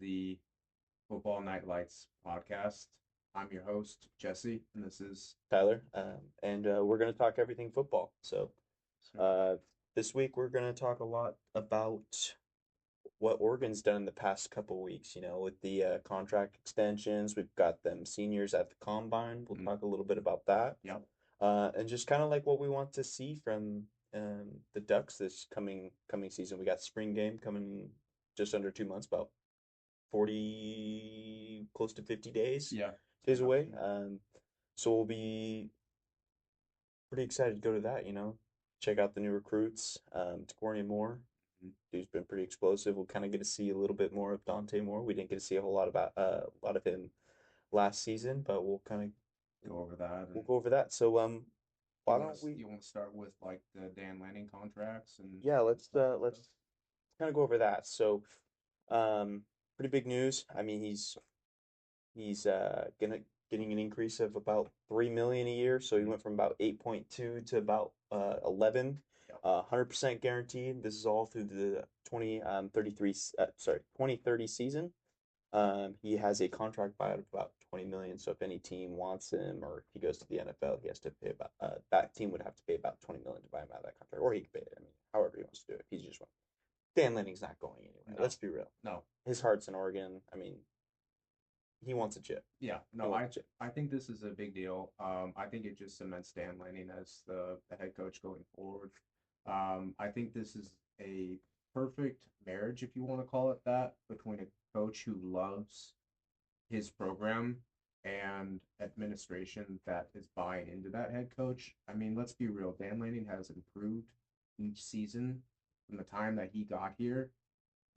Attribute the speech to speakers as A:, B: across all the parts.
A: the Football Night Lights podcast. I'm your host, Jesse, and this is
B: Tyler, and we're going to talk everything football. So, uh, this week we're going to talk a lot about what Oregon's done in the past couple weeks. With the contract extensions, we've got them seniors at the combine. We'll
A: mm,
B: talk a little bit about that,
A: yep,
B: and just kind of like what we want to see from the Ducks this coming season. We got spring game coming just under 2 months, about 40, close to 50
A: yeah,
B: days
A: coming up
B: away.
A: soon.
B: So we'll be pretty excited to go to that, check out the new recruits. Taquarian Moore,
A: Mhm.
B: dude's been pretty explosive. We'll kind of get to see a little bit more of Dante Moore. We didn't get to see a lot of him last season, but
A: Go over that,
B: we'll
A: and
B: go over that. So
A: you
B: why
A: want
B: don't
A: to
B: we
A: you want to start with like the Dan Lanning contracts and
B: yeah,
A: stuff like that.
B: let's kind of go over that. So um pretty big news. I mean, he's gonna getting an increase of about 3 million a year. So he
A: Mm,
B: went from about 8.2 to about 11.
A: yep,
B: 100% guaranteed. This is all through the 2030 season. He has a contract buyout of about 20 million. So if any team wants him or if he goes to the NFL, he has to pay about that team would have to pay about 20 million to buy him out of that contract, or he could pay it. I mean, however he wants to do it. He's just one. Dan Lanning's not going anywhere.
A: no,
B: Let's be real.
A: no,
B: His heart's in Oregon. I mean, he wants a chip.
A: yeah,
B: He
A: no.
B: wants
A: I
B: a chip.
A: I think this is a big deal. I think it just cements Dan Lanning as the head coach going forward. I think this is a perfect marriage, if you want to call it that, between a coach who loves his program and administration that is buying into that head coach. I mean, let's be real. Dan Lanning has improved each season from the time that he got here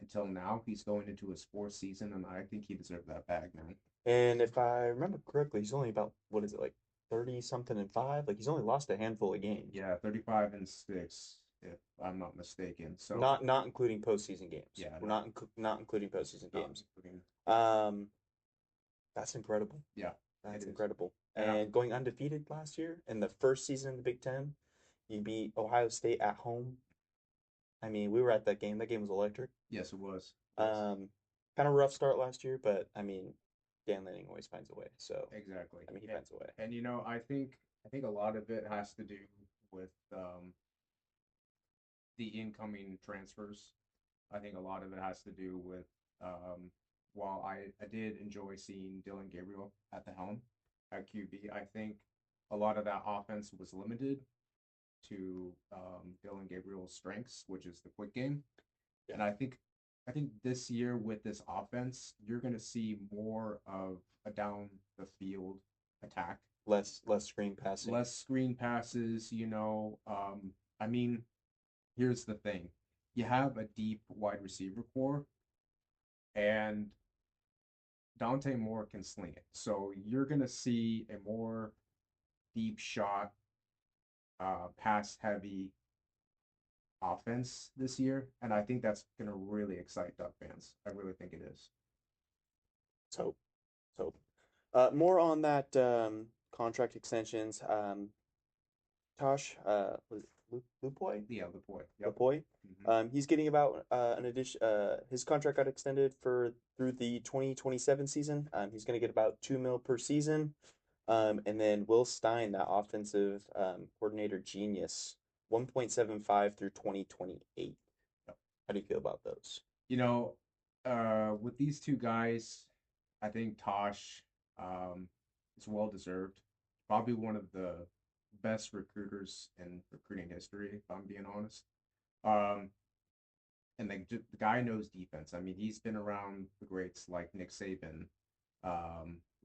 A: until now. He's going into his fourth season, and I think he deserved that bag, man.
B: And if I remember correctly, he's only about, what is it, like 30 something and five? Like he's only lost a handful of games.
A: Yeah, 35-6, if I'm not mistaken. So,
B: Not including postseason games.
A: yeah,
B: We're
A: no,
B: not including postseason
A: not
B: games.
A: including.
B: Um, that's incredible.
A: Yeah, it
B: That's
A: is.
B: incredible.
A: And I,
B: And going undefeated last year in the first season in the Big Ten, you beat Ohio State at home. I mean, we were at that game. That game was electric.
A: yes, it was. Yes,
B: Um, kind of rough start last year, but I mean, Dan Lanning always finds a way. So,
A: exactly.
B: I mean, he
A: And
B: finds a way.
A: I think a lot of it has to do with the incoming transfers. I think a lot of it has to do with while I did enjoy seeing Dylan Gabriel at the helm at QB, I think a lot of that offense was limited to Dylan Gabriel's strengths, which is the quick game.
B: Yeah.
A: And I think this year with this offense, you're gonna see more of a down the field attack,
B: Less screen passing.
A: less screen passes. I mean, here's the thing: you have a deep wide receiver core, and Dante Moore can sling it. So you're gonna see a more deep shot, pass heavy offense this year, and I think that's gonna really excite Duck fans. I really think it is.
B: So, so more on that contract extensions. Tosh, was it Lupoy?
A: Yeah, the boy. Yep.
B: Lupoy.
A: Hmm.
B: He's getting about an addition. His contract got extended for through the 2027 season. He's going to get about 2 mil per season. And then Will Stein, that offensive coordinator genius, 1.75 through 2028.
A: Yep.
B: How do you feel about those?
A: You know, with these two guys, I think Tosh is well deserved. Probably one of the best recruiters in recruiting history, if I'm being honest. Um, and the guy knows defense. I mean, he's been around the greats like Nick Saban,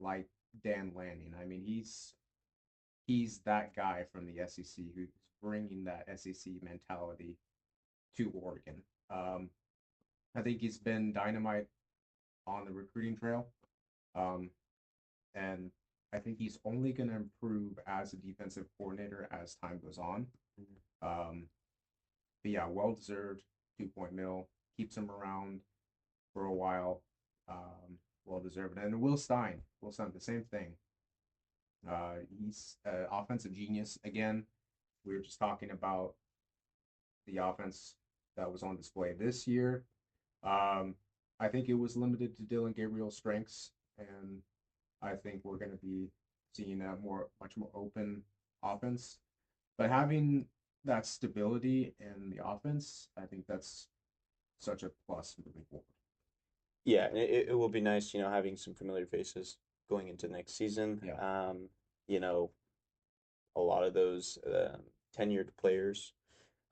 A: like Dan Lanning. I mean, he's that guy from the SEC who's bringing that SEC mentality to Oregon. Um, I think he's been dynamite on the recruiting trail, um, and I think he's only going to improve as a defensive coordinator as time goes on. Um, but yeah, well deserved 2 point mil keeps him around for a while. Well deserved. And Will Stein, the same thing. He's an offensive genius. Again, we were just talking about the offense that was on display this year. Um, I think it was limited to Dylan Gabriel's strengths, and I think we're going to be seeing a much more open offense. But having that stability in the offense, I think that's such a plus moving forward.
B: Yeah, and it will be nice, having some familiar faces going into next season.
A: Yeah,
B: You know, a lot of those tenured players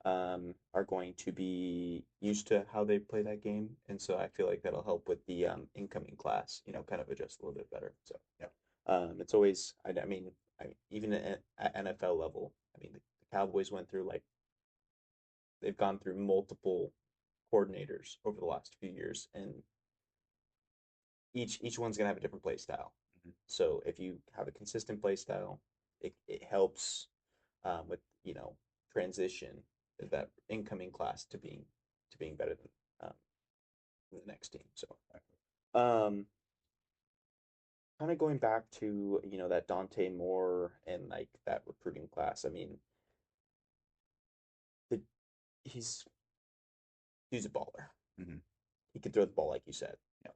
B: are going to be used to how they play that game, and so I feel like that'll help with the incoming class, kind of adjust a little bit better. So
A: yeah,
B: it's always, even at NFL level, the Cowboys went through like they've gone through multiple coordinators over the last few years, and each one's gonna have a different play style.
A: mhm,
B: So if you have a consistent play style, it helps with transition that incoming class to being better than the next team. So
A: exactly.
B: um, kind of going back to that Dante Moore and like that recruiting class. I mean, the he's he's a baller.
A: Mhm,
B: He can throw the ball like you said.
A: yeah,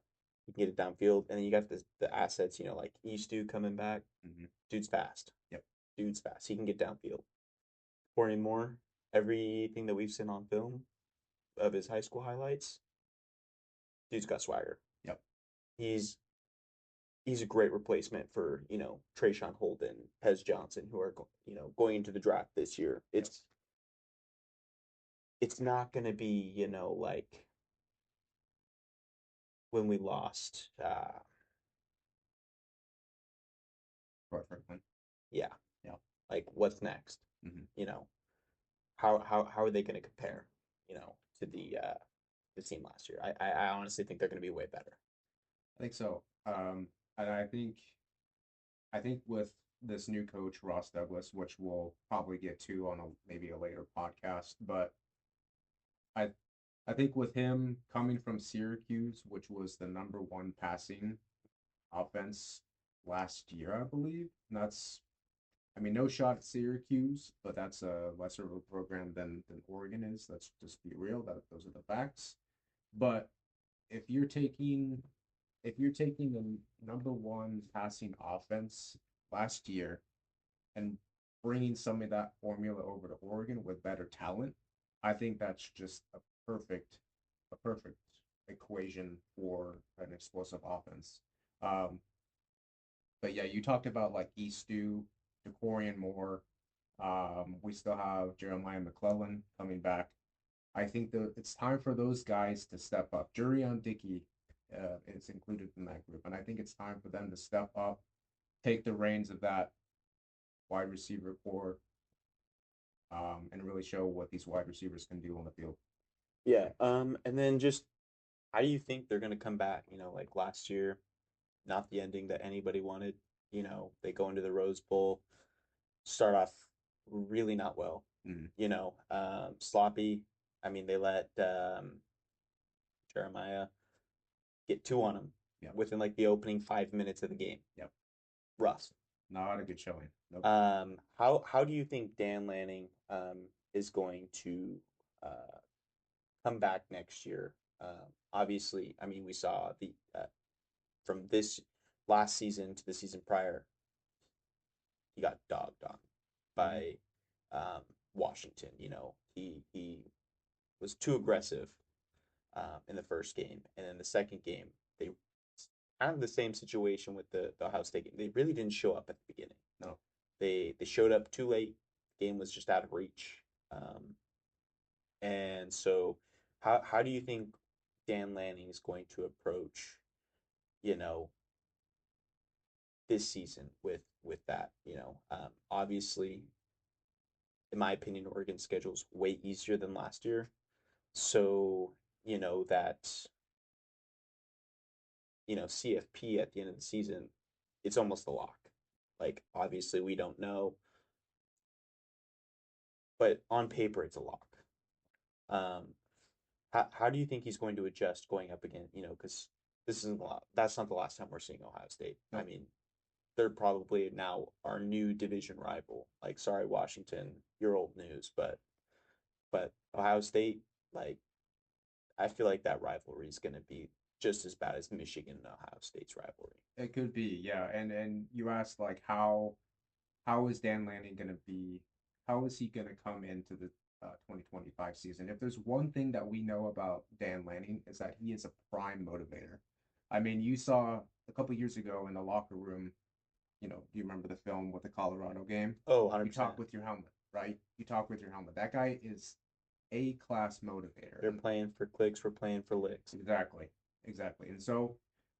B: He can get it downfield, and then you got the assets. Like Eastu coming back.
A: mhm,
B: Dude's fast.
A: yep,
B: Dude's fast. He can get downfield. Corey Moore, everything that we've seen on film of his high school highlights, dude's got swagger.
A: yep,
B: He's he's a great replacement for Trayshawn Holden, Pez Johnson, who are going into the draft this year.
A: yep.
B: It's not going to be like when we lost.
A: Troy Franklin.
B: Yeah,
A: Yeah,
B: like what's next?
A: mhm.
B: You know how are they going to compare? To the team last year. I honestly think they're going to be way better.
A: I think so. And I think with this new coach Ross Douglas, which we'll probably get to on maybe a later podcast, but I I think with him coming from Syracuse, which was the number one passing offense last year, I believe. And I mean, no shot at Syracuse, but that's a lesser of a program than Oregon is. Let's just be real. Those are the facts. But if you're taking if you're taking the number one passing offense last year and bringing some of that formula over to Oregon with better talent, I think that's just a perfect equation for an explosive offense. Um, but yeah, you talked about like Eastu, DeCorian Moore. We still have Jeremiah McClellan coming back. I think it's time for those guys to step up. Jurion Dickey is included in that group, and I think it's time for them to step up, take the reins of that wide receiver core, and really show what these wide receivers can do on the field.
B: Yeah. And then just how do you think they're going to come back? Like last year, not the ending that anybody wanted. They go into the Rose Bowl, start off really not well.
A: Mm-hmm.
B: Sloppy. I mean, they let Jeremiah get two on him
A: Yep.
B: within like the opening 5 minutes of the game.
A: Yep.
B: Rough.
A: Not a good showing. Nope.
B: How do you think Dan Lanning is going to uh, come back next year? Obviously, I mean, we saw the from this last season to the season prior, he got dogged on
A: Mm-hmm.
B: by Washington. He was too aggressive in the first game, and then the second game they kind of the same situation with the Ohio State game. They really didn't show up at the beginning.
A: No.
B: They showed up too late. Game was just out of reach. And so, how do you think Dan Lanning is going to approach, you know, this season with that? Obviously, in my opinion, Oregon's schedule is way easier than last year. So, that CFP at the end of the season, it's almost a lock. Like, obviously, we don't know, but on paper, it's a lock. Um, how do you think he's going to adjust going up again? Because this isn't a lot. That's not the last time we're seeing Ohio State. I
A: Nope.
B: mean, they're probably now our new division rival. Like, sorry, Washington, you're old news, but Ohio State, like, I feel like that rivalry is going to be just as bad as Michigan and Ohio State's rivalry.
A: It could be, yeah. And you asked like how is Dan Lanning gonna be? How is he gonna come into the 2025 season? If there's one thing that we know about Dan Lanning is that he is a prime motivator. I mean, you saw a couple years ago in the locker room. Do you remember the film with the Colorado game?
B: Oh,
A: You talk
B: 100%.
A: with your helmet, right? You talk with your helmet. That guy is a class motivator.
B: They're
A: And
B: playing for clicks, we're playing for licks.
A: exactly, exactly. And so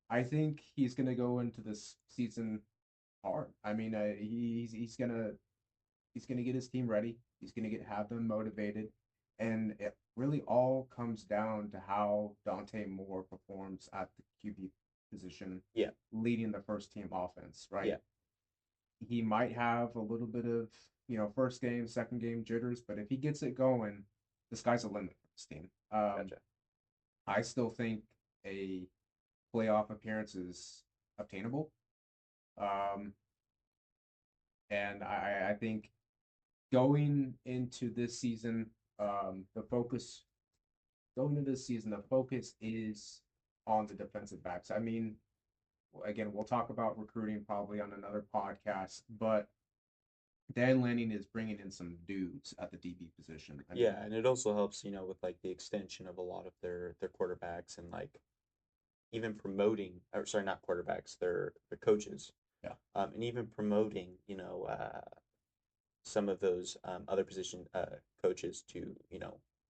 A: I think he's gonna go into this season hard. I mean, he's gonna get his team ready. He's gonna get have them motivated, and it really all comes down to how Dante Moore performs at the QB position,
B: Yeah,
A: leading the first team offense. Right?
B: yeah,
A: He might have a little bit of first game, second game jitters, but if he gets it going, the sky's the limit for this team.
B: gotcha.
A: I still think a playoff appearance is obtainable. Um, and I think going into this season, the focus going into this season, the focus is on the defensive backs. I mean, again, we'll talk about recruiting probably on another podcast, but Dan Lanning is bringing in some dudes at the DB position. I mean,
B: Yeah, and it also helps, with like the extension of a lot of their quarterbacks and like even promoting, or sorry, not quarterbacks, their coaches,
A: yeah,
B: and even promoting, some of those other position coaches to,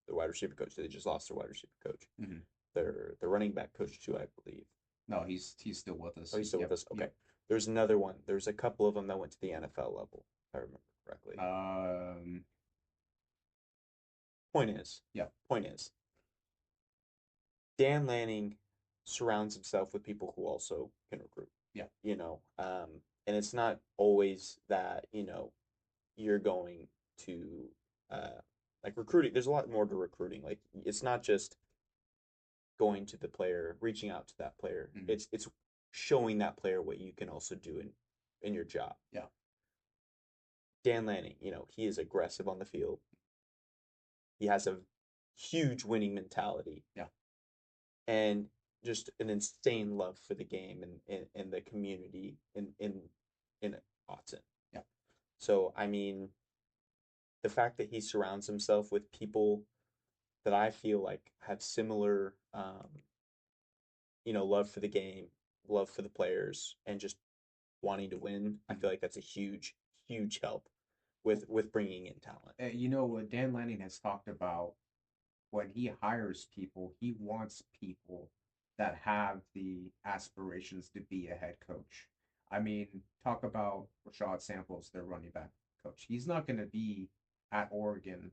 B: the wide receiver coach. They just lost their wide receiver coach,
A: hmm
B: their running back coach too, I believe.
A: no, he's still with us.
B: Oh, he's still with
A: Yep,
B: us. Okay,
A: yep.
B: there's another one. There's a couple of them that went to the NFL level, if I remember correctly.
A: Um,
B: Point is,
A: yep,
B: point is, Dan Lanning surrounds himself with people who also can recruit.
A: yep,
B: And it's not always that you're going to uh, like recruiting. There's a lot more to recruiting. Like it's not just going to the player, reaching out to that player.
A: hmm
B: It's showing that player what you can also do in your job.
A: yeah,
B: Dan Lanning, he is aggressive on the field. He has a huge winning mentality
A: yeah.
B: and just an insane love for the game and the community in Autzen.
A: Yeah.
B: So I mean, the fact that he surrounds himself with people that I feel like have similar, love for the game, love for the players, and just wanting to win, I feel like that's a huge, huge help with bringing in talent.
A: What Dan Lanning has talked about when he hires people, he wants people that have the aspirations to be a head coach. I mean, talk about Rashad Samples, their running back coach. He's not going to be at Oregon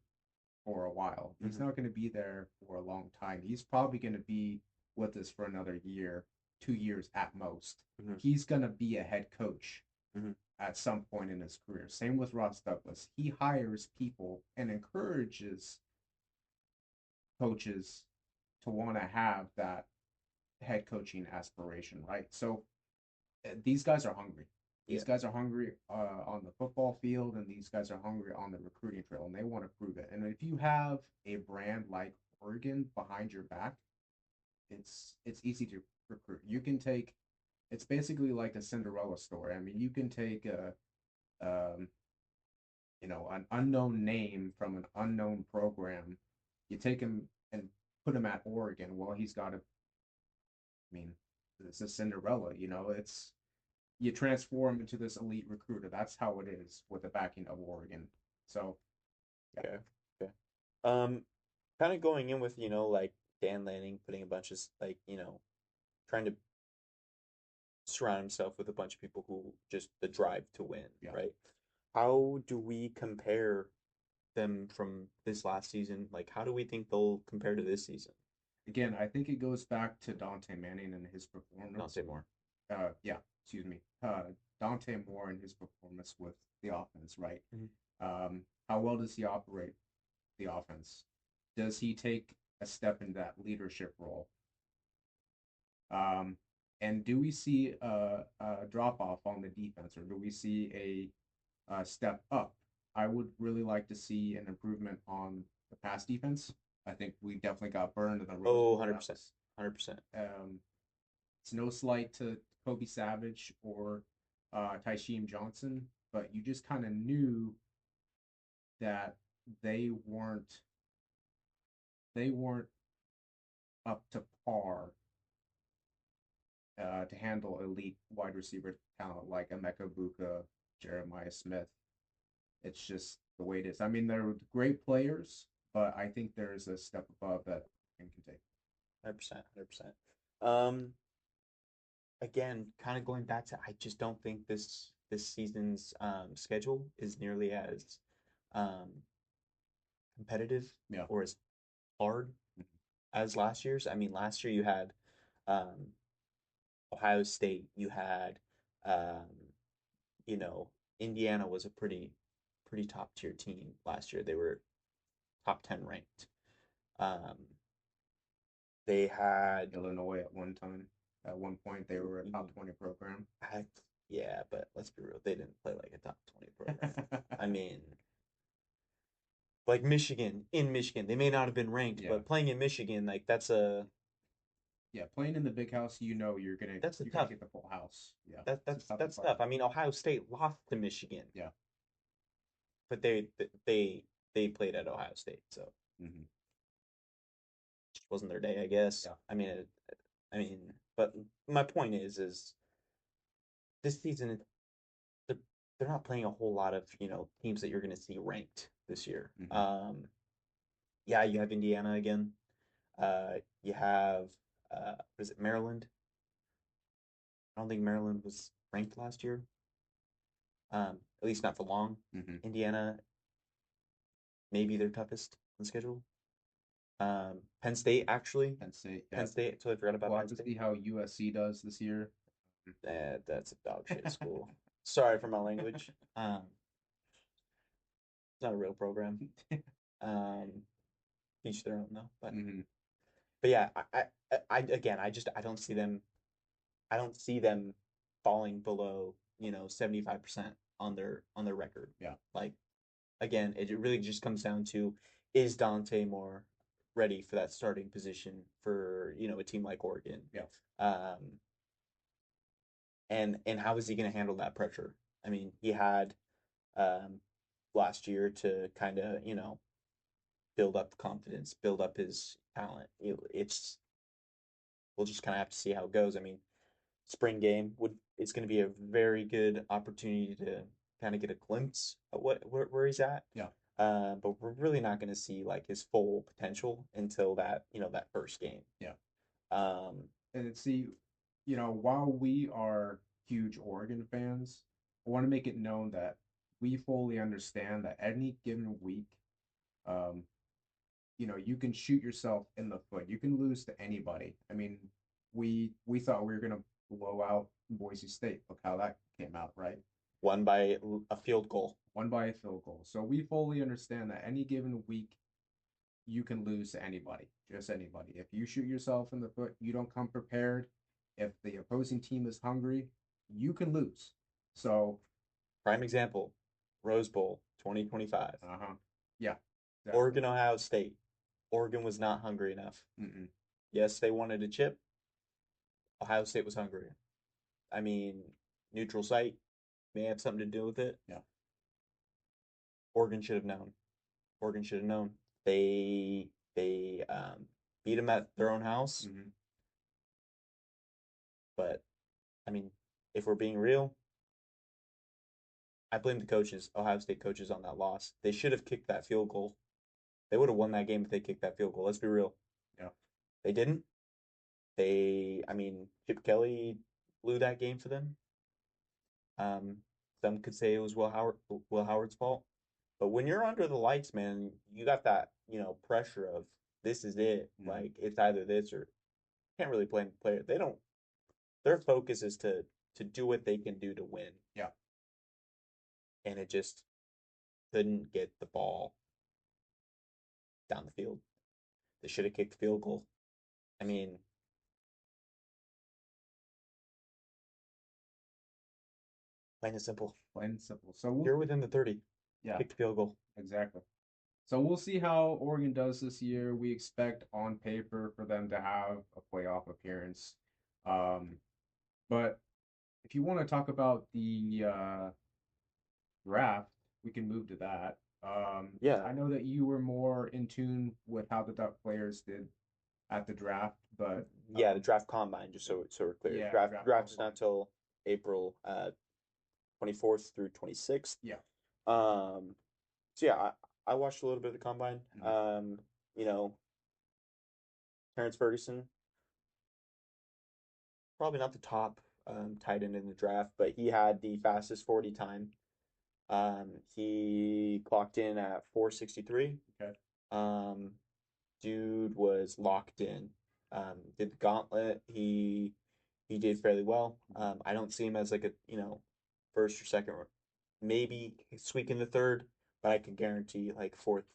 A: for a while. He's
B: Mm-hmm.
A: not going to be there for a long time. He's probably going to be with us for another year, 2 years at most.
B: Mm-hmm.
A: He's going to be a head coach
B: Mm-hmm.
A: at some point in his career. Same with Ross Douglas. He hires people and encourages coaches to want to have that head coaching aspiration, right? So these guys are hungry.
B: Yeah.
A: These guys are hungry on the football field, and these guys are hungry on the recruiting trail, and they want to prove it. And if you have a brand like Oregon behind your back, it's easy to recruit. You can take it's basically like a Cinderella story. I mean, you can take um, an unknown name from an unknown program. You take him and put him at Oregon. Well, he's got to. I mean, it's a Cinderella. It's you transform into this elite recruiter. That's how it is with the backing of Oregon. So, yeah,
B: Okay. Okay. Um, Kind of going in with like Dan Lanning putting a bunch of like trying to surround himself with a bunch of people who just the drive to win,
A: yeah.
B: right? How do we compare them from this last season? Like, how do we think they'll compare to this season?
A: Again, I think it goes back to Dante Manning and his
B: Not
A: performance.
B: say more.
A: Yeah, excuse me. Dante Moore and his performance with the offense, right?
B: Mhm.
A: How well does he operate the offense? Does he take a step in that leadership role? Um, and do we see a drop off on the defense, or do we see a step up? I would really like to see an improvement on the pass defense. I think we definitely got burned in the Rose
B: Oh,
A: Bowl.
B: 100%. 100%.
A: It's no slight to Kobe Savage or Taisheem Johnson, but you just kind of knew that they weren't they weren't up to par to handle elite wide receiver talent like Emeka Buka, Jeremiah Smith. It's just the way it is. I mean, they're great players, but I think there's a step above that can take.
B: 100%, 100%. Um, Again, kind of going back to, I just don't think this season's schedule is nearly as um competitive
A: Yeah.
B: or as hard as last year's. I mean, last year you had um Ohio State, you had um you know, Indiana was a pretty top tier team last year. They were top 10 ranked. Um, they had,
A: Illinois at one time. At one point, they were a top 20 program.
B: heck, yeah, but let's be real, they didn't play like a top 20 program. I mean, like Michigan, in Michigan, they may not have been ranked,
A: Yeah.
B: but playing in Michigan, like
A: Yeah, playing in the big house, you know
B: that's a
A: you're gonna
B: tough
A: get the full house. Yeah,
B: that's tough. I mean, Ohio State lost to Michigan,
A: Yeah.
B: but they played at Ohio State, so
A: Hmm.
B: just wasn't their day, I guess.
A: Yeah.
B: I mean, but my point is this season they're they're not playing a whole lot of teams that you're going to see ranked this year. Yeah, you have Indiana again. You have is it Maryland? I don't think Maryland was ranked last year. At least not for long. Indiana, maybe their toughest on the schedule. Penn State actually.
A: Penn State. Yeah.
B: Penn State. Totally forgot about
A: We'll
B: Penn
A: have to
B: State.
A: see how USC does this year.
B: That's a dog shit school. Sorry for my language. It's not a real program. Um, each their own though. But yeah, again, I don't see them. I don't see them falling below 75% on their record.
A: Yeah.
B: Like again, it really just comes down to, is Dante Moore ready for that starting position for a team like Oregon?
A: Yeah.
B: And how is he going to handle that pressure? I mean, he had last year to kind of build up confidence, build up his talent. It's we'll just kind of have to see how it goes. I mean, spring game it's going to be a very good opportunity to kind of get a glimpse of where he's at.
A: Yeah.
B: But we're really not going to see like his full potential until that first game.
A: Yeah.
B: And
A: see, while we are huge Oregon fans, I want to make it known that we fully understand that any given week, um, you can shoot yourself in the foot. You can lose to anybody. I mean, we thought we were gonna blow out Boise State. Look how that came out, right?
B: Won by a field goal.
A: Won by a field goal. So we fully understand that any given week, you can lose to anybody, just anybody. If you shoot yourself in the foot, you don't come prepared. If the opposing team is hungry, you can lose. So,
B: prime example, Rose Bowl 2025.
A: Yeah.
B: Exactly. Oregon, Ohio State. Oregon was not hungry enough. Yes, they wanted a chip. Ohio State was hungry. I mean, neutral site may have something to do with it.
A: Yeah.
B: Oregon should have known. Oregon should have known. They beat them at their own house. But I mean, if we're being real, I blame the coaches, Ohio State coaches, on that loss. They should have kicked that field goal. They would have won that game if they kicked that field goal. Let's be real.
A: Yeah.
B: They didn't. I mean, Chip Kelly blew that game for them. Some could say it was Will Howard's fault. But when you're under the lights, man, you got that, pressure of this is it. Like it's either this or can't really blame the player. Their focus is to do what they can do to win.
A: Yeah.
B: And it just couldn't get the ball down the field. They should have kicked the field goal. I mean, plain and simple.
A: Plain and simple. So
B: you're within the 30.
A: Yeah.
B: Kick the field goal.
A: Exactly. So we'll see how Oregon does this year. We expect on paper for them to have a playoff appearance. Um, but if you want to talk about the draft, we can move to that.
B: Yeah,
A: I know that you were more in tune with how the Duck players did at the draft, but
B: yeah, the draft combine, just so we're clear.
A: yeah,
B: Draft is not till April 24th through 26th.
A: yeah.
B: Um, so yeah, I watched a little bit of the combine.
A: Mhm.
B: You know, Terrence Ferguson, probably not the top tight end in the draft, but he had the fastest 40 time. He clocked in at 463.
A: Okay.
B: Um, dude was locked in. Did the gauntlet. He did fairly well.
A: Mhm.
B: I don't see him as like a first or second, maybe squeak in the third, but I can guarantee like fourth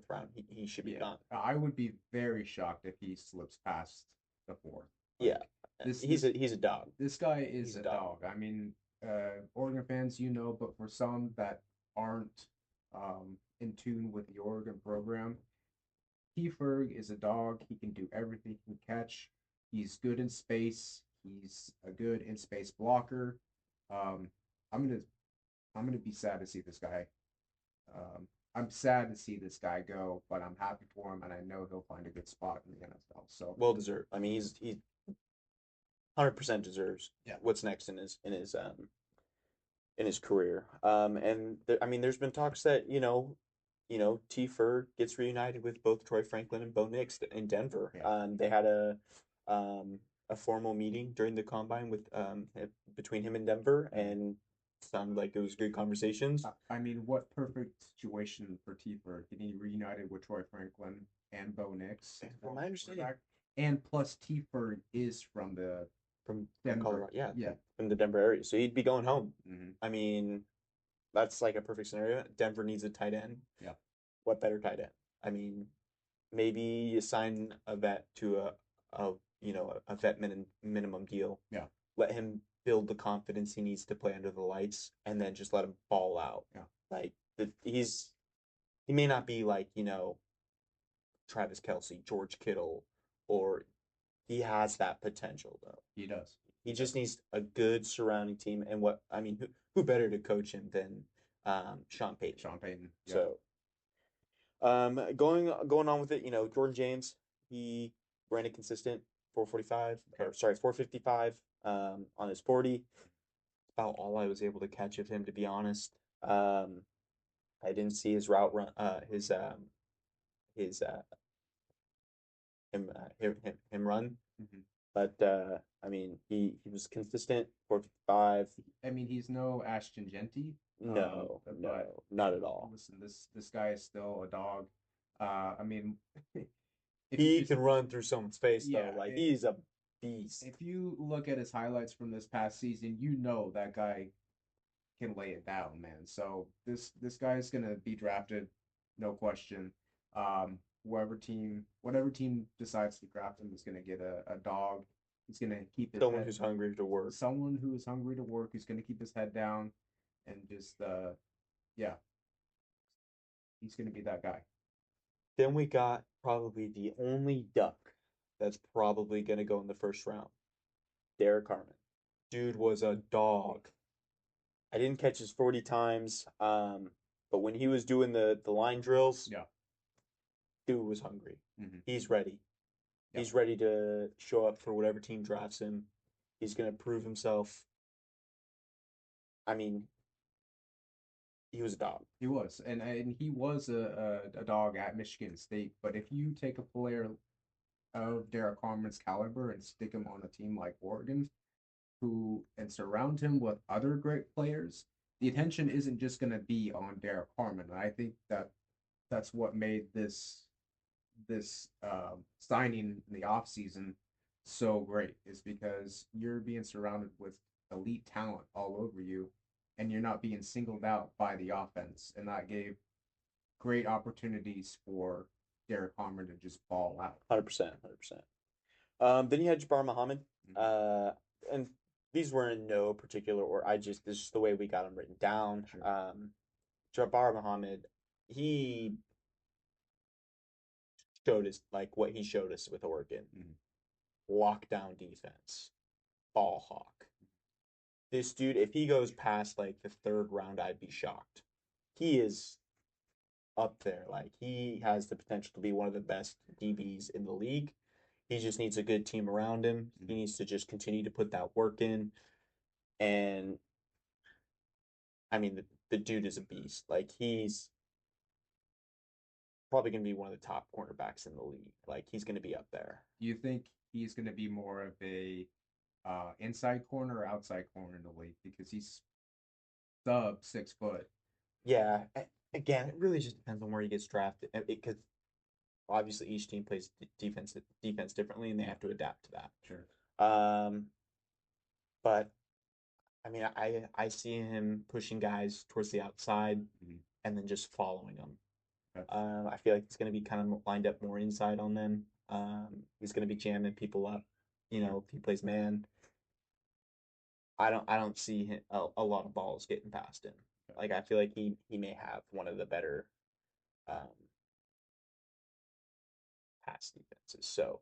B: round he should be
A: Yeah,
B: gone.
A: I would be very shocked if he slips past the fourth.
B: Yeah,
A: Like this
B: he's a dog.
A: this guy is
B: He's a
A: a
B: dog.
A: dog. I mean, Oregon fans, but for some that aren't in tune with the Oregon program, T. Ferg is a dog. He can do everything. He can catch. He's good in space. He's a good in space blocker. Um, I'm gonna I'm gonna be sad to see this guy. Um, I'm sad to see this guy go, but I'm happy for him, and I know he'll find a good spot in the NFL. So
B: Well deserved. I mean, he's 100% deserves
A: yeah,
B: what's next in his career. And I mean, there's been talks that T. Ferg gets reunited with both Troy Franklin and Bo Nix in Denver.
A: yeah.
B: They had a formal meeting during the combine with between him and Denver,
A: Mhm.
B: and sounded like it was good conversations.
A: I mean, what perfect situation for Tiefer getting reunited with Troy Franklin and Bo Nix,
B: From my understanding,
A: quarterback, and plus Tiefer is from the
B: from
A: Denver.
B: Colorado, yeah,
A: Yeah.
B: from the Denver area, so he'd be going home.
A: Hmm.
B: I mean, that's like a perfect scenario. Denver needs a tight end.
A: Yeah.
B: What better tight end? I mean, maybe you sign a vet to a a vet minimum deal.
A: Yeah.
B: Let him build the confidence he needs to play under the lights, and then just let him ball out.
A: Yeah.
B: Like he may not be like Travis Kelsey, George Kittle, or he has that potential though.
A: He does.
B: He just needs a good surrounding team, and what I mean, who better to coach him than Sean Payton?
A: Sean Payton. Yeah.
B: So going on with it, Jordan James, he ran a consistent 445
A: Okay.
B: or sorry 455 on his 40. About all I was able to catch of him, to be honest. I didn't see his route run, his him run,
A: Hmm.
B: but I mean he was consistent 455.
A: I mean, he's no Ashton Genty,
B: No,
A: but
B: no, not at all.
A: listen, this guy is still a dog. I mean, if you
B: He
A: just
B: can run through someone's face though.
A: yeah,
B: Like he's a beast.
A: if you look at his highlights from this past season, you know that guy can lay it down, man. So this guy is gonna be drafted, no question. Whatever team decides to draft him is gonna get a dog. He's gonna keep his
B: Someone
A: head.
B: who's hungry to work.
A: Someone who is hungry to work. Who's gonna keep his head down, and just yeah, he's gonna be that guy.
B: Then we got probably the only duck that's probably going to go in the first round. Derek Harmon. Dude was a dog. I didn't catch his 40 times, but when he was doing the line drills,
A: Yeah.
B: dude was hungry.
A: Hmm.
B: He's ready.
A: Yeah.
B: He's ready to show up for whatever team drafts him. He's going to prove himself. I mean, he was a dog.
A: He was, and he was a dog at Michigan State. But if you take a player of Derek Harmon's caliber and stick him on a team like Oregon, who and surround him with other great players, the attention isn't just going to be on Derek Harmon. And I think that's what made this signing in the offseason so great is because you're being surrounded with elite talent all over you, and you're not being singled out by the offense, and that gave great opportunities for Derek Harmon to just ball out.
B: 100%. 100%. Then you had Jabbar Muhammad.
A: Mhm.
B: And these were in no particular order. This is the way we got them written down.
A: Sure.
B: Jabbar Muhammad, he showed us like what he showed us with Oregon.
A: Mhm.
B: Lockdown defense. ball hawk. This dude, if he goes past like the third round, I'd be shocked. He is up there. Like he has the potential to be one of the best DBs in the league. He just needs a good team around him. He
A: Mhm.
B: needs to just continue to put that work in. And I mean, the dude is a beast. Like he's probably going to be one of the top cornerbacks in the league. Like he's going to be up there.
A: Do you think he's going to be more of a inside corner or outside corner in the league because he's sub 6 foot?
B: Yeah. Again, it really just depends on where he gets drafted because obviously each team plays defense differently and they
A: Yeah,
B: have to adapt to that.
A: sure.
B: Um, but I mean, I see him pushing guys towards the outside
A: Mhm.
B: and then just following them.
A: Okay.
B: I feel like he's going to be kind of lined up more inside on them. He's going to be jamming people up. You
A: Sure.
B: know, if he plays man, I don't see him, a lot of balls getting past him.
A: Okay.
B: Like I feel like he may have one of the better um, pass defenses. So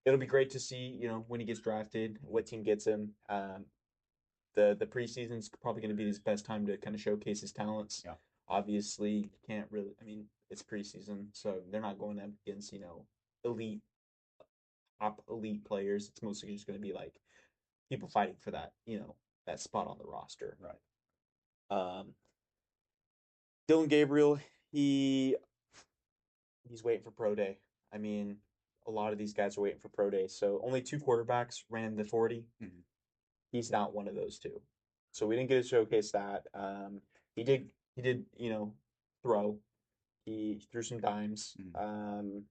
B: it'll be great to see, you know, when he gets drafted, what team gets him. The preseason's probably going to be his best time to kind of showcase his talents.
A: Yeah.
B: Obviously, you can't really. I mean, it's preseason, so they're not going up against elite top elite players. It's mostly just going to be like people fighting for that that spot on the roster.
A: Right.
B: Um, Dylan Gabriel, he he's waiting for pro day. I mean, a lot of these guys are waiting for pro day. So only two quarterbacks ran the 40.
A: Mhm.
B: He's not one of those two. So we didn't get to showcase that. He did, throw. He threw some dimes.
A: Mhm.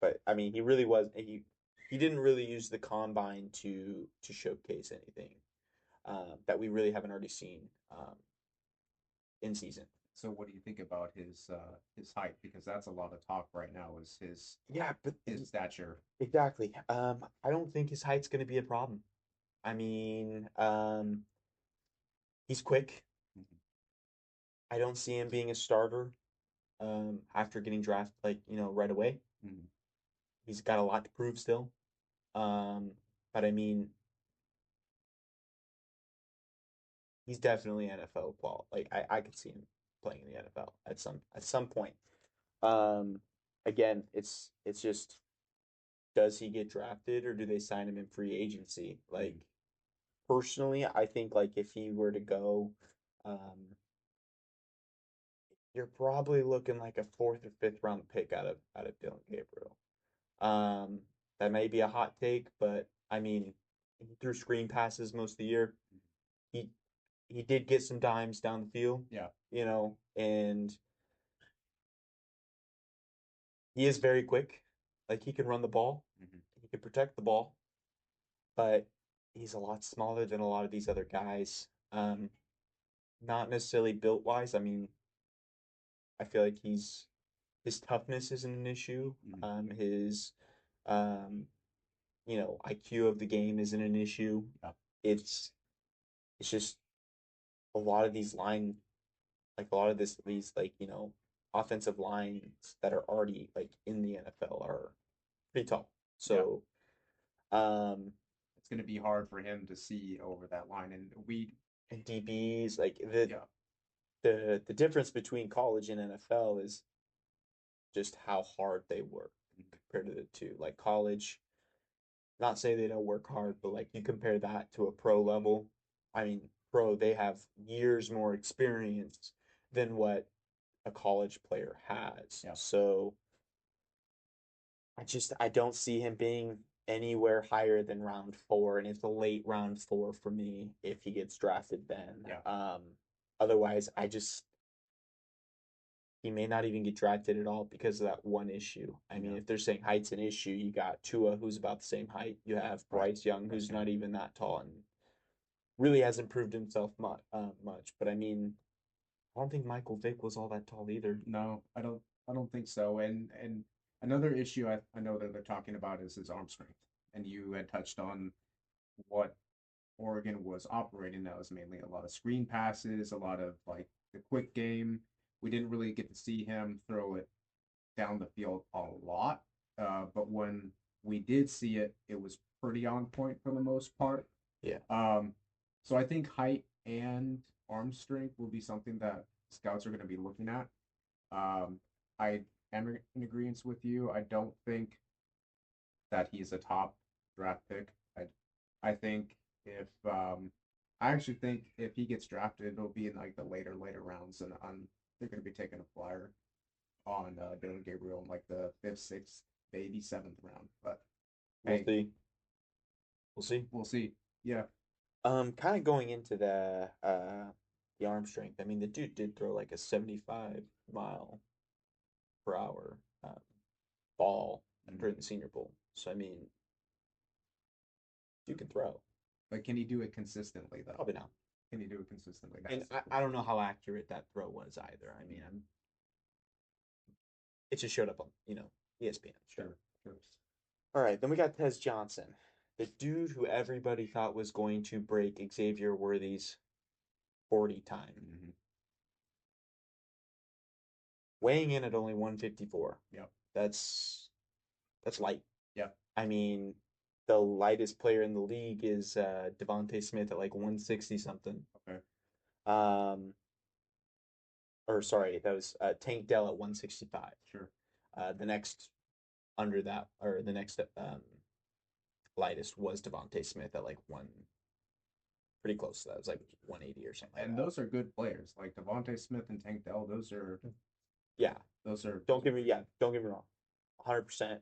B: But I mean, he didn't really use the combine to showcase anything that we really haven't already seen in season.
A: So what do you think about his height? Because that's a lot of talk right now is
B: Yeah, but
A: his stature.
B: exactly. I don't think his height's going to be a problem. I mean, he's quick.
A: Mhm.
B: I don't see him being a starter after getting drafted, like, right away.
A: Mhm.
B: He's got a lot to prove still. Um, but I mean, he's definitely NFL qual. Like I could see him playing in the NFL at some point. Um, Again, it's just does he get drafted or do they sign him in free agency? Like
A: Mhm.
B: personally, I think like if he were to go, um, you're probably looking like a fourth or fifth round pick out of Dylan Gabriel. Um, that may be a hot take, but I mean, he threw screen passes most of the year. He he did get some dimes down the field,
A: Yeah.
B: and he is very quick. Like he can run the ball,
A: Mhm.
B: he can protect the ball, but he's a lot smaller than a lot of these other guys. Not necessarily built wise. I mean, I feel like his toughness isn't an issue.
A: Mhm.
B: His um, IQ of the game isn't an issue.
A: Yeah.
B: It's it's just a lot of these line like a lot of these like offensive lines that are already like in the NFL are pretty tall.
A: Yeah.
B: So um
A: It's going to be hard for him to see over that line, and we.
B: and DBs like the
A: Yeah.
B: the the difference between college and NFL is just how hard they work
A: Mhm.
B: compared to the two. Like college, not say they don't work hard, but like you compare that to a pro level. I mean, pro they have years more experience than what a college player has.
A: Yeah.
B: So I don't see him being anywhere higher than round four, and it's a late round four for me if he gets drafted then.
A: Yeah.
B: Otherwise, he may not even get drafted at all because of that one issue. I mean,
A: Yeah.
B: if they're saying height's an issue, you got Tua, who's about the same height. You have
A: Right.
B: Bryce Young,
A: Bryce
B: who's
A: Young.
B: not even that tall and really hasn't proved himself much. But I mean, I don't think Michael Vick was all that tall either.
A: No, I don't. I don't think so. And another issue I know that they're talking about is his arm strength. And you had touched on what Oregon was operating. That was mainly a lot of screen passes, a lot of like the quick game. We didn't really get to see him throw it down the field a lot. But when we did see it, it was pretty on point for the most part.
B: Yeah.
A: So I think height and arm strength will be something that scouts are going to be looking at. I am in agreement with you. I don't think that he's a top draft pick. I think if I actually think if he gets drafted, it'll be in like the later rounds, and they're going to be taking a flyer on Dylan Gabriel in like the fifth, sixth, maybe seventh round. But
B: We'll
A: hey,
B: see. We'll see.
A: we'll see. Yeah,
B: Kind of going into the arm strength. I mean, the dude did throw like a 75 mile per hour ball during the Senior Bowl. So I mean, you can throw.
A: but can he do it consistently though?
B: Probably not.
A: Can he do it consistently?
B: And I don't know how accurate that throw was either. I mean, it just showed up on ESPN.
A: Sure, sure.
B: All right, then we got Tez Johnson, the dude who everybody thought was going to break Xavier Worthy's 40 time.
A: Mm-hmm.
B: Weighing in at only 154.
A: Yep.
B: That's light.
A: Yep.
B: I mean, the lightest player in the league is Devontae Smith at like 160 something.
A: Okay.
B: Or sorry, that was Tank Dell at 165.
A: Sure.
B: The next under that, or the next lightest was Devontae Smith at like one, pretty close to that. It was like 180 or something.
A: And those are good players, like Devontae Smith and Tank Dell. Those are those are.
B: Don't get me wrong, 100%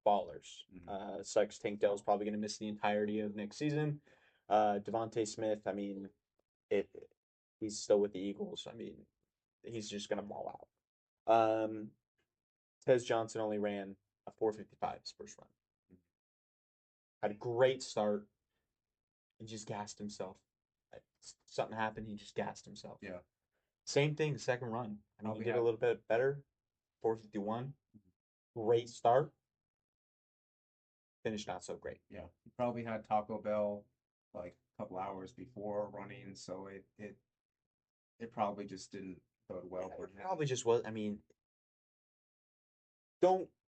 B: ballers.
A: Mm-hmm.
B: Sucks. Tank Dell's probably going to miss the entirety of next season. Devontae Smith, I mean, he's still with the Eagles. I mean, he's just going to ball out. Tez Johnson only ran a 4.55 his first run. Had a great start. He just gassed himself. Something happened. He just gassed himself.
A: Yeah.
B: Same thing, second run. I mean, he did a little bit better. 4.51. Great start. Finished not so great.
A: Yeah. He probably had Taco Bell like a couple hours before running, so it probably just didn't bode well for him.
B: Probably just was. I mean,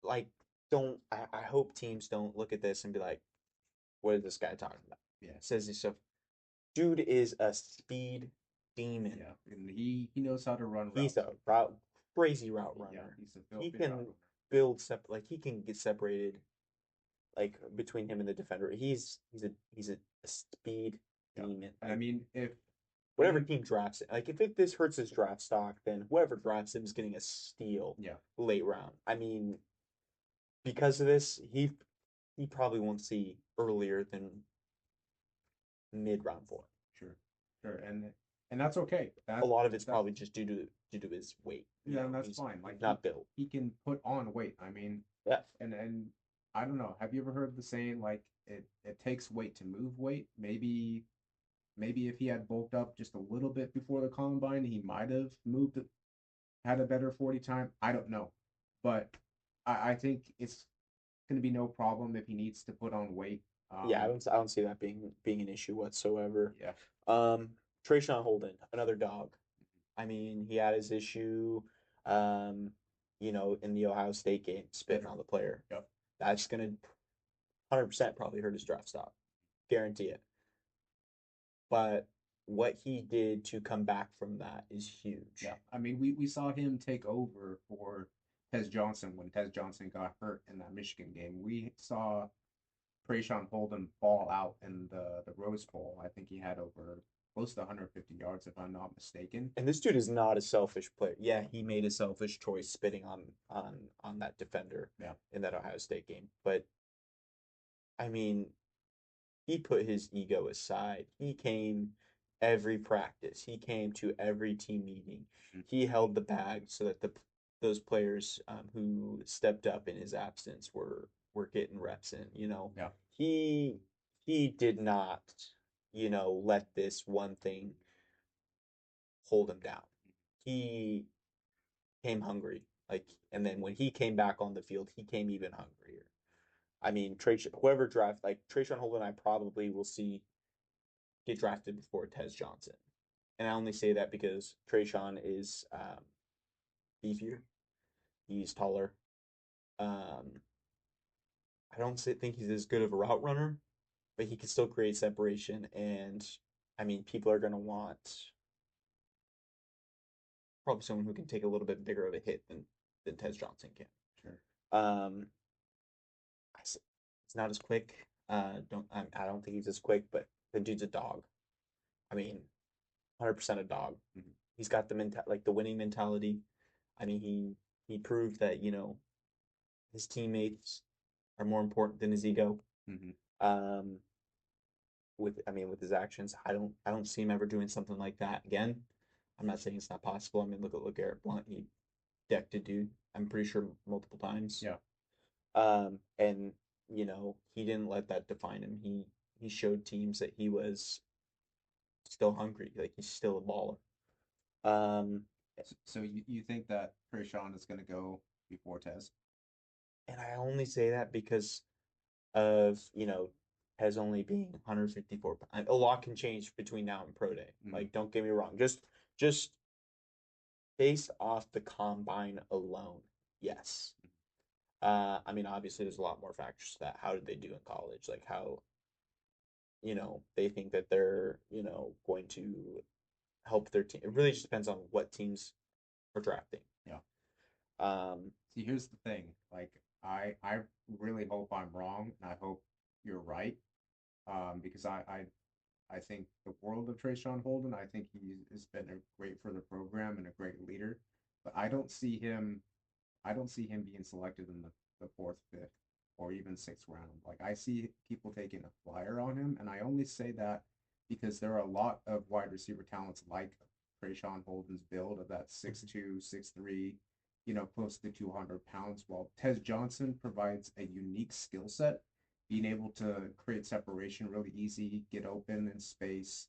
B: I hope teams don't look at this and be like, what is this guy talking about?
A: Yeah.
B: Says this stuff. Dude is a speed demon.
A: Yeah, and he knows how to run routes.
B: He's a crazy route runner.
A: Yeah, he's a
B: he can build he can get separated like between him and the defender. He's a speed demon.
A: And I mean, if
B: whatever team drafts it, like if this hurts his draft stock, then whoever drafts him is getting a steal.
A: Yeah.
B: Late round. I mean, because of this, he probably won't see earlier than mid round 4.
A: Sure, and that's okay.
B: A lot of it's probably just due to his weight.
A: Yeah, and that's fine. Like
B: not built.
A: He can put on weight. I mean,
B: yeah.
A: And I don't know. Have you ever heard the saying like it takes weight to move weight? Maybe if he had bulked up just a little bit before the combine, he might have had a better 40 time. I don't know, but I think it's going to be no problem if he needs to put on weight.
B: Yeah, I don't see that being an issue whatsoever.
A: Yeah.
B: Trayshawn Holden, another dog. I mean, he had his issue, in the Ohio State game, spitting on the player.
A: Yep.
B: That's gonna 100% probably hurt his draft stock, guarantee it. But what he did to come back from that is huge.
A: Yeah, I mean, we saw him take over for Tez Johnson when Tez Johnson got hurt in that Michigan game. We saw Trayshawn Holden ball out in the Rose Bowl. I think he had over close to 150 yards, if I'm not mistaken.
B: And this dude is not a selfish player. Yeah, he made a selfish choice spitting on that defender in that Ohio State game. But I mean, he put his ego aside. He came every practice. He came to every team meeting. Mm-hmm. He held the bag so that those players who stepped up in his absence were getting reps in.
A: Yeah.
B: He did not, let this one thing hold him down. He came hungry. And then when he came back on the field, he came even hungrier. I mean, whoever Trayshawn Holden, I probably will see get drafted before Tez Johnson. And I only say that because Trayshawn is beefier. He's taller. I don't think he's as good of a route runner, but he can still create separation. And I mean, people are going to want probably someone who can take a little bit bigger of a hit than Tez Johnson can.
A: Sure.
B: Um, he's not as quick. I don't think he's as quick, but the dude's a dog. I mean, 100% a dog.
A: Mm-hmm.
B: He's got the winning mentality. I mean, he proved that his teammates are more important than his ego.
A: Mm-hmm.
B: Um, with his actions, I don't see him ever doing something like that again. I'm not saying it's not possible. I mean, look at LeGarrette Blunt. He decked a dude. I'm pretty sure multiple times.
A: Yeah.
B: And he didn't let that define him. He showed teams that he was still hungry. Like he's still a baller. Um,
A: So you think that Trayshawn is going to go before Tez?
B: and I only say that because of has only being 154 pounds. A lot can change between now and pro day.
A: Mm-hmm.
B: Like don't get me wrong. Just based off the combine alone, yes. I mean, obviously, there's a lot more factors to that. How did they do in college? Like how they think that they're going to help their team. It really just depends on what teams are drafting.
A: Yeah.
B: Um,
A: See, here's the thing. Like, I really hope I'm wrong, and I hope you're right. Because I think the world of Trayshawn Holden. I think he has been a great for the program and a great leader. But I don't see him being selected in the fourth, fifth, or even sixth round. Like I see people taking a flyer on him, and I only say that because there are a lot of wide receiver talents like Trayshawn Holden's build of that 6'2", 6'3", close to 200 pounds, while Tez Johnson provides a unique skill set, being able to create separation really easy, get open in space.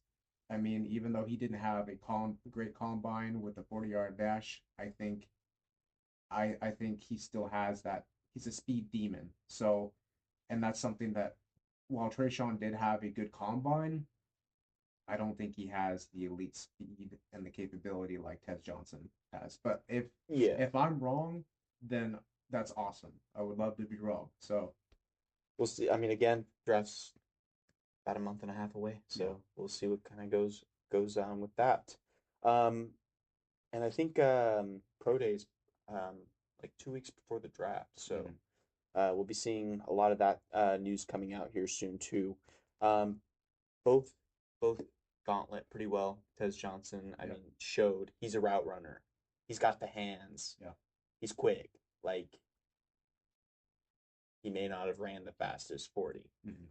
A: I mean, even though he didn't have a great combine with a 40-yard dash, I think he still has that. He's a speed demon. So, and that's something that while Trayshawn did have a good combine, I don't think he has the elite speed and the capability like Tez Johnson has. But
B: yeah,
A: if I'm wrong, then that's awesome. I would love to be wrong. So
B: we'll see. I mean, again, draft's about a month and a half away,
A: yeah.
B: so we'll see what kind of goes on with that. Um, and I think pro days like 2 weeks before the draft, so
A: Mhm.
B: we'll be seeing a lot of that news coming out here soon too. Um, both both gauntlet pretty well. Tez Johnson, I
A: Yeah.
B: mean, showed he's a route runner. He's got the hands.
A: Yeah.
B: He's quick. Like he may not have ran the fastest 40.
A: Mhm.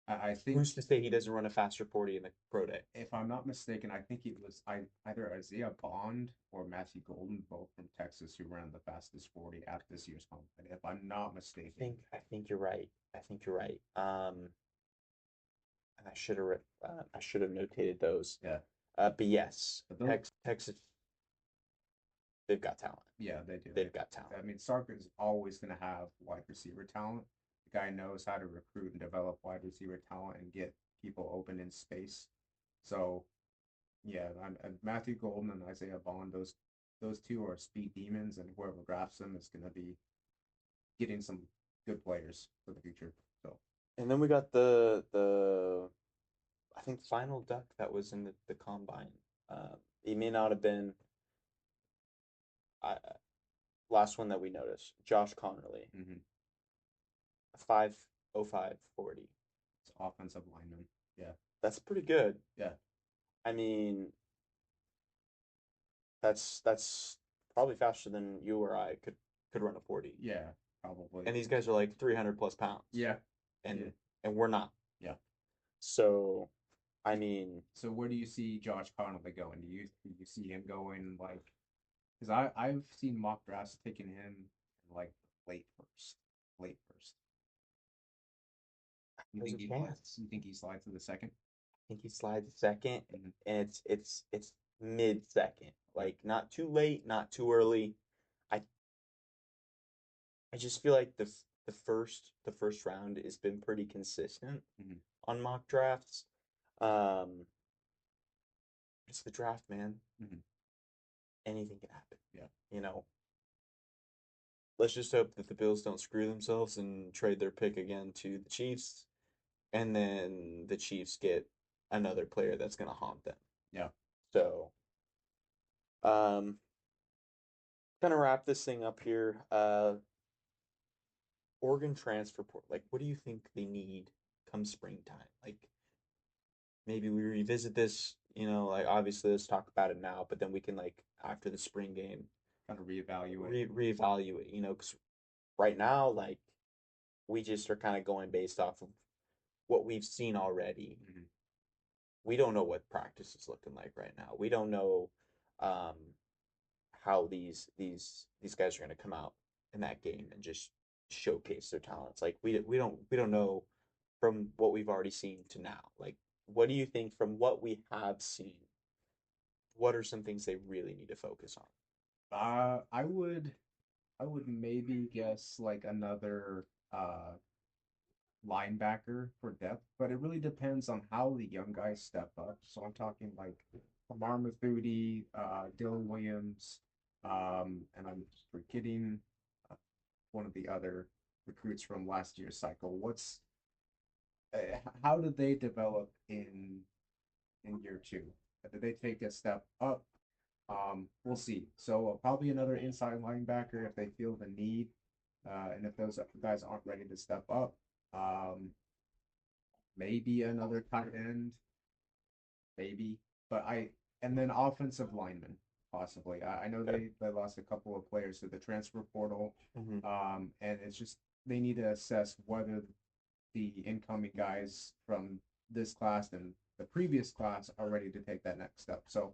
A: I think
B: Who's to say he doesn't run a faster 40 in the pro day?
A: if I'm not mistaken, I think it was either Isaiah Bond or Matthew Golden, both from Texas, who ran the fastest 40 at this year's combine. If I'm not mistaken.
B: I think you're right. I think you're right. And I should have notated those.
A: Yeah.
B: But yes,
A: But those,
B: Texas, they've got talent.
A: yeah, they do.
B: They've got talent.
A: I mean, Sark is always going to have wide receiver talent. The guy knows how to recruit and develop wide receiver talent and get people open in space. So, yeah, and Matthew Golden and Isaiah Bond, those two are speed demons, and whoever drafts them is going to be getting some good players for the future. So,
B: And then we got the I think final duck that was in the combine. He may not have been last one that we noticed. Josh Connerly,
A: mm-hmm.
B: 5:05:40.
A: It's offensive lineman. Yeah,
B: That's pretty good.
A: yeah,
B: I mean, that's probably faster than you or I could run a 40.
A: yeah, probably.
B: And these guys are like 300 plus pounds.
A: Yeah,
B: And
A: yeah,
B: and we're not.
A: yeah.
B: So, I mean,
A: So where do you see Josh Connolly going? Do you see him going like? Because I've seen mock drafts taking him in like late first, late first. You
B: there's
A: think
B: a
A: he slides?
B: chance.
A: You think he slides to the second?
B: I think he slides second,
A: Mm-hmm.
B: and it's mid second, like not too late, not too early. I I just feel like the first round has been pretty consistent
A: Mm-hmm.
B: on mock drafts. Um, it's the draft, man.
A: Mm-hmm.
B: Anything can happen.
A: Yeah.
B: You know, let's just hope that the Bills don't screw themselves and trade their pick again to the Chiefs. and then the Chiefs get another player that's gonna haunt them.
A: Yeah.
B: So, um, kind of wrap this thing up here. Oregon transfer port. Like, what do you think they need come springtime? Like, maybe we revisit this. Like obviously let's talk about it now, but then we can like after the spring game
A: Kind of reevaluate.
B: reevaluate. Because right now, like we just are kind of going based off of what we've seen already.
A: Mhm.
B: We don't know what practice is looking like right now. We don't know um, how these guys are going to come out in that game and just showcase their talents. Like we don't know from what we've already seen to now. Like what do you think from what we have seen? What are some things they really need to focus on?
A: I would maybe guess like another linebacker for depth, but it really depends on how the young guys step up. So I'm talking like Lamar Methudi, Dylan Williams, and I'm forgetting uh, one of the other recruits from last year's cycle. How did they develop in year two? Did they take a step up? We'll see. So probably another inside linebacker if they feel the need, and if those guys aren't ready to step up. Um, Maybe another tight end, maybe. But and then offensive linemen possibly. I know
B: Okay.
A: they lost a couple of players to the transfer portal,
B: Mm-hmm.
A: and it's just they need to assess whether the incoming guys from this class and the previous class are ready to take that next step. So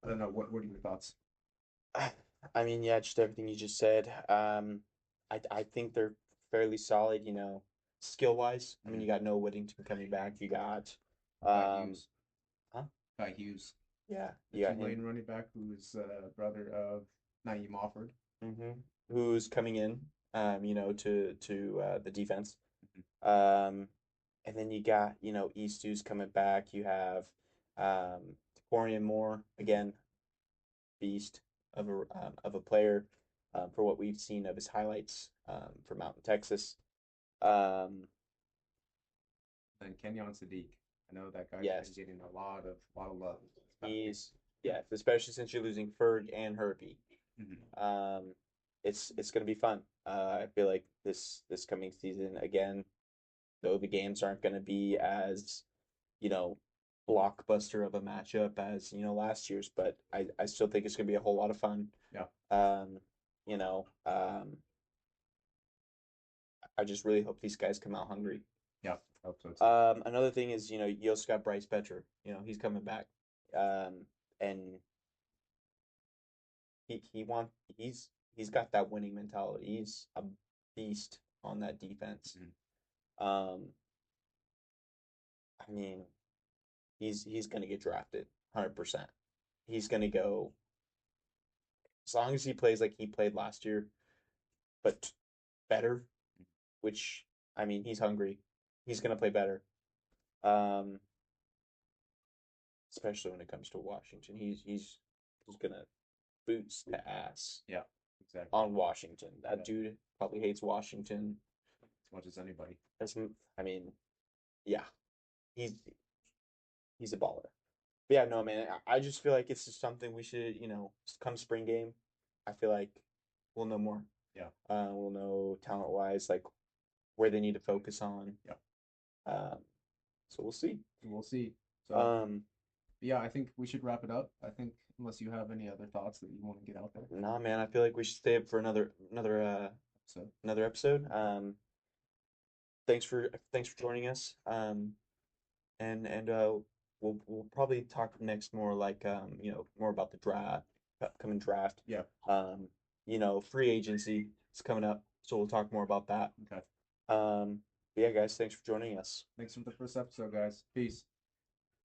A: I don't know. What are your thoughts?
B: I mean, yeah, just everything you just said. I think they're fairly solid, skill wise. I mean,
A: Mm-hmm.
B: you got Noah Whittington coming back. You got,
A: Guy
B: um,
A: Hughes,
B: huh?
A: Guy Hughes,
B: Yeah,
A: the
B: you got him.
A: Tulane running back who is brother of Naeem Offord.
B: Mm-hmm. Who's coming in, to the defense.
A: Mm-hmm.
B: Um, and then you got, Eastoo's coming back. You have, Corian Moore again, beast of a player, for what we've seen of his highlights from out in Texas. Um,
A: And Kenyon Sadiq. I know that guy's been
B: yes,
A: getting a lot of love this past game.
B: he's yes, especially since you're losing Ferg and Herbie.
A: Mm-hmm.
B: Um, it's gonna be fun. I feel like this coming season again, though the games aren't gonna be as you know blockbuster of a matchup as last year's, but I still think it's gonna be a whole lot of fun.
A: Yeah,
B: Um, you know, um, I just really hope these guys come out hungry.
A: yeah, I hope so too.
B: Another thing is, you also got Bryce Petcher. He's coming back. And he want he's got that winning mentality. He's a beast on that defense.
A: Mm-hmm.
B: Um, I mean, he's gonna get drafted 100%. He's gonna go as long as he plays like he played last year, but better, which I mean, he's hungry. He's gonna play better. Um, especially when it comes to Washington. He's gonna boots to ass
A: Yeah, exactly.
B: on Washington. That
A: Yeah,
B: dude probably hates Washington.
A: as much as anybody.
B: As I mean, yeah, he's he's a baller. But yeah, no, man. I just feel like it's just something we should, come spring game. I feel like we'll know more.
A: Yeah,
B: We'll know talent wise, like where they need to focus on.
A: yeah.
B: Um, so we'll see.
A: We'll see. So
B: Um,
A: yeah, I think we should wrap it up. I think unless you have any other thoughts that you want to get out there.
B: nah, man. I feel like we should stay up for
A: So
B: another episode. Thanks for joining us. And we'll probably talk next more like more about the draft, upcoming draft.
A: yeah,
B: Um, free agency is coming up, so we'll talk more about that.
A: okay.
B: But yeah, guys, thanks for joining us.
A: Thanks for the first episode, guys. Peace.